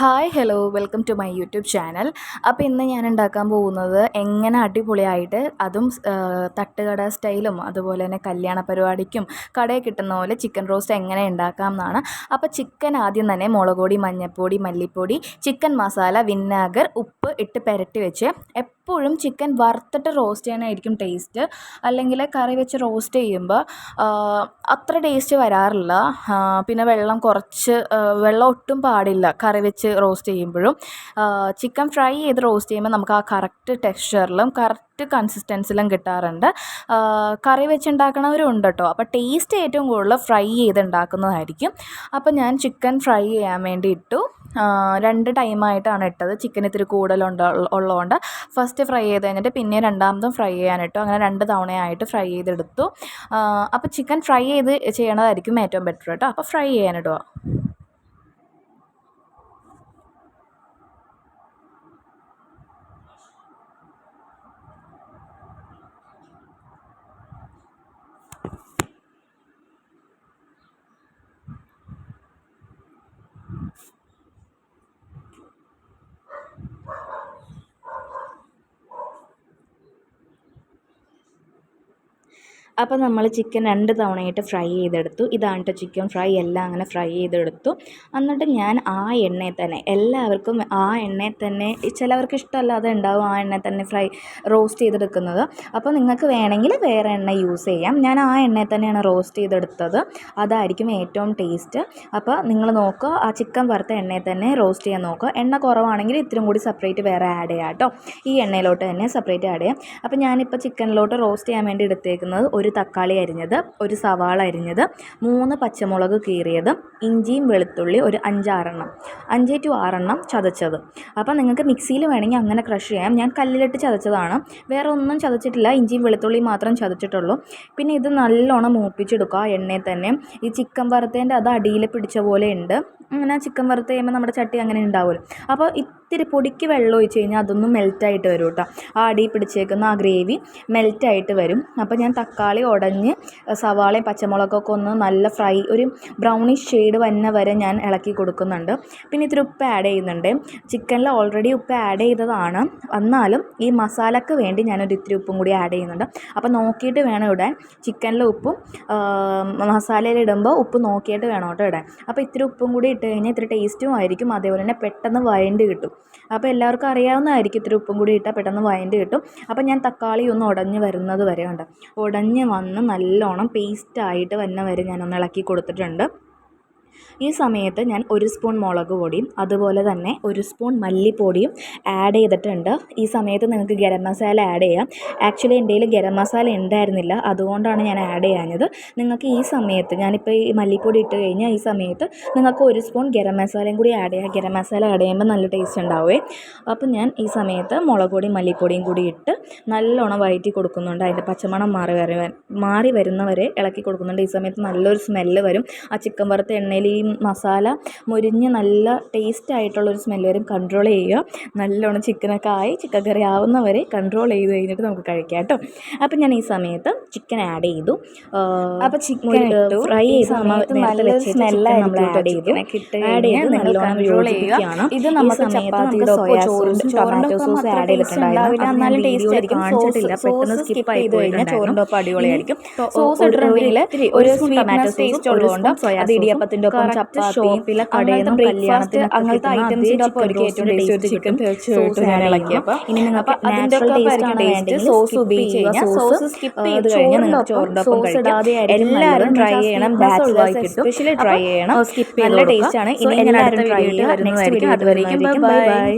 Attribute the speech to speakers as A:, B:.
A: Hi hello welcome to my YouTube channel. അപ്പോൾ ഇന്ന് ഞാൻ ഉണ്ടാക്കാൻ പോകുന്നത് എങ്ങനെ അടിപൊളിയായിട്ട് അതും തട്ടുകട സ്റ്റൈലും അതുപോലെ തന്നെ കല്യാണ പരിപാടിക്കും കടയിൽ കിട്ടുന്ന പോലെ ചിക്കൻ റോസ്റ്റ് എങ്ങനെ ഉണ്ടാക്കാം എന്നാണ്. അപ്പോൾ ചിക്കൻ ആദ്യം തന്നെ മുളക് പൊടി, മഞ്ഞൾപ്പൊടി, മല്ലിപ്പൊടി, ചിക്കൻ മസാല, വിനാഗർ, ഉപ്പ് ഇട്ട് പുരട്ടി വെച്ച് എപ്പോഴും ചിക്കൻ വറുത്തിട്ട് റോസ്റ്റ് ചെയ്യാനായിരിക്കും ടേസ്റ്റ്. അല്ലെങ്കിൽ കറി വെച്ച് റോസ്റ്റ് ചെയ്യുമ്പോൾ അത്ര ടേസ്റ്റ് വരാറില്ല. പിന്നെ വെള്ളം ഒട്ടും പാടില്ല കറി വെച്ച് റോസ്റ്റ് ചെയ്യുമ്പോഴും. ചിക്കൻ ഫ്രൈ ചെയ്ത് റോസ്റ്റ് ചെയ്യുമ്പോൾ നമുക്ക് ആ കറക്റ്റ് ടെക്സ്ചറിലും കറക്റ്റ് കൺസിസ്റ്റൻസിലും കിട്ടാറുണ്ട്. കറി വെച്ചുണ്ടാക്കണവരും ഉണ്ട് കേട്ടോ. അപ്പോൾ ടേസ്റ്റ് ഏറ്റവും കൂടുതൽ ഫ്രൈ ചെയ്ത് ഉണ്ടാക്കുന്നതായിരിക്കും. അപ്പോൾ ഞാൻ ചിക്കൻ ഫ്രൈ ചെയ്യാൻ വേണ്ടി ഇട്ടു. 2 ടൈമായിട്ടാണ് ഇട്ടത്. ചിക്കൻ ഇത്തിരി ഉള്ളതുകൊണ്ട് ഫസ്റ്റ് ഫ്രൈ ചെയ്ത് കഴിഞ്ഞിട്ട് പിന്നെ രണ്ടാമതും ഫ്രൈ ചെയ്യാനിട്ടു. അങ്ങനെ 2 തവണയായിട്ട് ഫ്രൈ ചെയ്തെടുത്തു. അപ്പോൾ ചിക്കൻ ഫ്രൈ ചെയ്യണതായിരിക്കും ഏറ്റവും ബെറ്റർ കേട്ടോ. അപ്പോൾ ഫ്രൈ ചെയ്യാനിടുക. അപ്പോൾ നമ്മൾ ചിക്കൻ 2 തവണയായിട്ട് ഫ്രൈ ചെയ്തെടുത്തു. ഇതാണ് കേട്ടോ ചിക്കൻ ഫ്രൈ. എല്ലാം അങ്ങനെ ഫ്രൈ ചെയ്തെടുത്തു. എന്നിട്ട് ഞാൻ ആ എണ്ണയിൽ തന്നെ, എല്ലാവർക്കും ആ എണ്ണയിൽ തന്നെ, ചിലവർക്ക് ഇഷ്ടമല്ലാതെ ഉണ്ടാവും ആ എണ്ണയിൽ തന്നെ റോസ്റ്റ് ചെയ്തെടുക്കുന്നത്. അപ്പോൾ നിങ്ങൾക്ക് വേണമെങ്കിൽ വേറെ എണ്ണ യൂസ് ചെയ്യാം. ഞാൻ ആ എണ്ണയിൽ തന്നെയാണ് റോസ്റ്റ് ചെയ്തെടുത്തത്. അതായിരിക്കും ഏറ്റവും ടേസ്റ്റ്. അപ്പോൾ നിങ്ങൾ നോക്കുക, ആ ചിക്കൻ വറുത്ത എണ്ണയിൽ തന്നെ റോസ്റ്റ് ചെയ്യാൻ നോക്കുക. എണ്ണ കുറവാണെങ്കിൽ ഇത്തിരി കൂടി സെപ്പറേറ്റ് വേറെ ആഡ് ചെയ്യാം കേട്ടോ. ഈ എണ്ണയിലോട്ട് തന്നെ സെപ്പറേറ്റ് ആഡ് ചെയ്യാം. അപ്പോൾ ഞാനിപ്പോൾ ചിക്കനിലോട്ട് റോസ്റ്റ് ചെയ്യാൻ വേണ്ടി എടുത്തേക്കുന്നത് ഒരു തക്കാളി അരിഞ്ഞത്, ഒരു സവാള അരിഞ്ഞത്, 3 പച്ചമുളക് കീറിയത്, ഇഞ്ചിയും വെളുത്തുള്ളി ഒരു 5 to 6 ചതച്ചത്. അപ്പോൾ നിങ്ങൾക്ക് മിക്സിയിൽ വേണമെങ്കിൽ അങ്ങനെ ക്രഷ് ചെയ്യാം. ഞാൻ കല്ലിലിട്ട് ചതച്ചതാണ്, വേറെ ഒന്നും ചതച്ചിട്ടില്ല. ഇഞ്ചിയും വെളുത്തുള്ളിയും മാത്രം ചതച്ചിട്ടുള്ളൂ. പിന്നെ ഇത് നല്ലോണം മൂപ്പിച്ചെടുക്കുക എണ്ണയിൽ തന്നെ. ഈ ചിക്കൻ വറുത്തതിൻ്റെ അത് അടിയിൽ പിടിച്ച പോലെ ഉണ്ട്. അങ്ങനെ ചിക്കൻ വറുത്ത് കഴിയുമ്പോൾ നമ്മുടെ ചട്ടി അങ്ങനെ ഉണ്ടാവുമല്ലോ. അപ്പോൾ ഇത്തിരി പൊടിക്ക് വെള്ളം ഒഴിച്ച് കഴിഞ്ഞാൽ അതൊന്നും മെൽറ്റായിട്ട് വരും കേട്ടോ. ആ അടി പിടിച്ചേക്കുന്ന ആ ഗ്രേവി മെൽറ്റായിട്ട് വരും. അപ്പോൾ ഞാൻ തക്കാളി ഉടഞ്ഞ് സവാളയും പച്ചമുളകൊക്കെ ഒന്ന് നല്ല ഒരു ബ്രൗണിഷ് ഷെയ്ഡ് വന്ന വരെ ഞാൻ ഇളക്കി കൊടുക്കുന്നുണ്ട്. പിന്നെ ഇത്തിരി ഉപ്പ് ആഡ് ചെയ്യുന്നുണ്ട്. ചിക്കനിൽ ഓൾറെഡി ഉപ്പ് ആഡ് ചെയ്തതാണ്, എന്നാലും ഈ മസാലയ്ക്ക് വേണ്ടി ഞാനൊരു ഇത്തിരി ഉപ്പും കൂടി ആഡ് ചെയ്യുന്നുണ്ട്. അപ്പോൾ നോക്കിയിട്ട് വേണം ഇടാൻ. ചിക്കനിലെ ഉപ്പും മസാലയിലിടുമ്പോൾ ഉപ്പ് നോക്കിയിട്ട് വേണം കേട്ടോ ഇടാൻ. അപ്പോൾ ഇത്തിരി ഉപ്പും കൂടി ഇട്ട് കഴിഞ്ഞാൽ ഇത്തിരി ടേസ്റ്റും ആയിരിക്കും. അതേപോലെ തന്നെ പെട്ടെന്ന് വഴണ്ട് കിട്ടും. അപ്പോൾ എല്ലാവർക്കും അറിയാവുന്നതായിരിക്കും ഇത്തിരി ഉപ്പും കൂടി ഇട്ടാൽ പെട്ടെന്ന് വഴണ്ട് കിട്ടും. അപ്പോൾ ഞാൻ തക്കാളി ഒന്ന് ഉടഞ്ഞ് വരുന്നത് വരെ ഉണ്ട്. ഉടഞ്ഞ് വന്ന് നല്ലോണം പേസ്റ്റായിട്ട് വന്ന വരെ ഞാനൊന്ന് ഇളക്കി കൊടുത്തിട്ടുണ്ട്. ഈ സമയത്ത് ഞാൻ 1 സ്പൂൺ മുളക് പൊടിയും അതുപോലെ തന്നെ 1 സ്പൂൺ മല്ലിപ്പൊടിയും ആഡ് ചെയ്തിട്ടുണ്ട്. ഈ സമയത്ത് നിങ്ങൾക്ക് ഗരം മസാല ആഡ് ചെയ്യാം. ആക്ച്വലി എൻ്റെ കയ്യിൽ ഗരം മസാല ഉണ്ടായിരുന്നില്ല, അതുകൊണ്ടാണ് ഞാൻ ആഡ് ചെയ്യാഞ്ഞത്. നിങ്ങൾക്ക് ഈ സമയത്ത്, ഞാനിപ്പോൾ ഈ മല്ലിപ്പൊടി ഇട്ട് കഴിഞ്ഞാൽ ഈ സമയത്ത് നിങ്ങൾക്ക് 1 സ്പൂൺ ഗരം മസാലയും കൂടി ആഡ് ചെയ്യാം. ഗരം മസാല ആഡ് ചെയ്യുമ്പോൾ നല്ല ടേസ്റ്റ് ഉണ്ടാവുമേ. അപ്പോൾ ഞാൻ ഈ സമയത്ത് മുളക് പൊടിയും മല്ലിപ്പൊടിയും കൂടി ഇട്ട് നല്ലോണം വഴറ്റി കൊടുക്കുന്നുണ്ട്. അതിൻ്റെ പച്ചമണം മാറി വരുന്നവരെ ഇളക്കി കൊടുക്കുന്നുണ്ട്. ഈ സമയത്ത് നല്ലൊരു സ്മെല്ല് വരും. ആ ചിക്കൻ വറുത്ത എണ്ണയിൽ ഈ മസാല മുരിഞ്ഞ് നല്ല ടേസ്റ്റ് ആയിട്ടുള്ളൊരു സ്മെല്ല് വരും. കൺട്രോൾ ചെയ്യുക. നല്ലോണം ചിക്കൻ കറി ആവുന്നവരെ കൺട്രോൾ ചെയ്ത് കഴിഞ്ഞിട്ട് നമുക്ക് കഴിക്കാം കേട്ടോ. അപ്പം ഞാൻ ഈ സമയത്ത് ചിക്കൻ ആഡ് ചെയ്തു. അപ്പോൾ ചിക്കൻ ഫ്രൈ ചെയ്ത് നല്ല സ്മെല്ലായിട്ട് ആഡ് ചെയ്തു. നല്ലോണം യോജിപ്പിക്കുകയാണ്. ഇത് നമുക്ക് ചപ്പാത്തിയുടെ ടൊമാറ്റോ സോസ് ആഡ് ചെയ്തിട്ടുണ്ടായിരുന്നു. എന്നാലും ടേസ്റ്റ് ആയിരിക്കും. പെട്ടെന്ന് സ്കിപ്പ് ആയി പോയി കഴിഞ്ഞാൽ ചോറിൻ്റെ ഒപ്പം അടിപൊളിയായിരിക്കും. സോസ് ഇട്ടിട്ടുണ്ടെങ്കിൽ ഒരു ടൊമാറ്റോ ടേസ്റ്റ് ഉള്ളതുകൊണ്ട് അത് ഇടിയപ്പത്തിൻ്റെ ഒപ്പം ഷോപ്പിലെ കടയിൽ നിന്നും കല്യാണത്തിന് അങ്ങനത്തെ ഐറ്റംസിൻ്റെ ഒപ്പം ഒരു ഏറ്റവും ടേസ്റ്റ് ചിക്കൻ തീർച്ചയായിട്ടും ഞാൻ ഇളക്കിയപ്പോൾ. ഇനി നിങ്ങൾക്ക് നാച്ചുറൽ ടേസ്റ്റ് ആണ് വേണ്ടെങ്കിൽ സോസ് ഉപയോഗിക്കുക. സോസ് സ്കിപ്പ് ചെയ്ത് കഴിഞ്ഞാൽ നിങ്ങൾക്ക് ചോറിൻ്റെ ഒപ്പം കഴിക്കാം. എല്ലാവരും ട്രൈ ചെയ്യണം. ബാച്ചിലേഴ്സ് എസ്പെഷ്യലി ട്രൈ ചെയ്യണം. സ്കിപ്പ് നല്ല ടേസ്റ്റ് ആണ്. ഇനി എല്ലാവരും ട്രൈ ചെയ്യുക. നെക്സ്റ്റ് വീഡിയോ അതുവരേക്കും ബൈ ബൈ.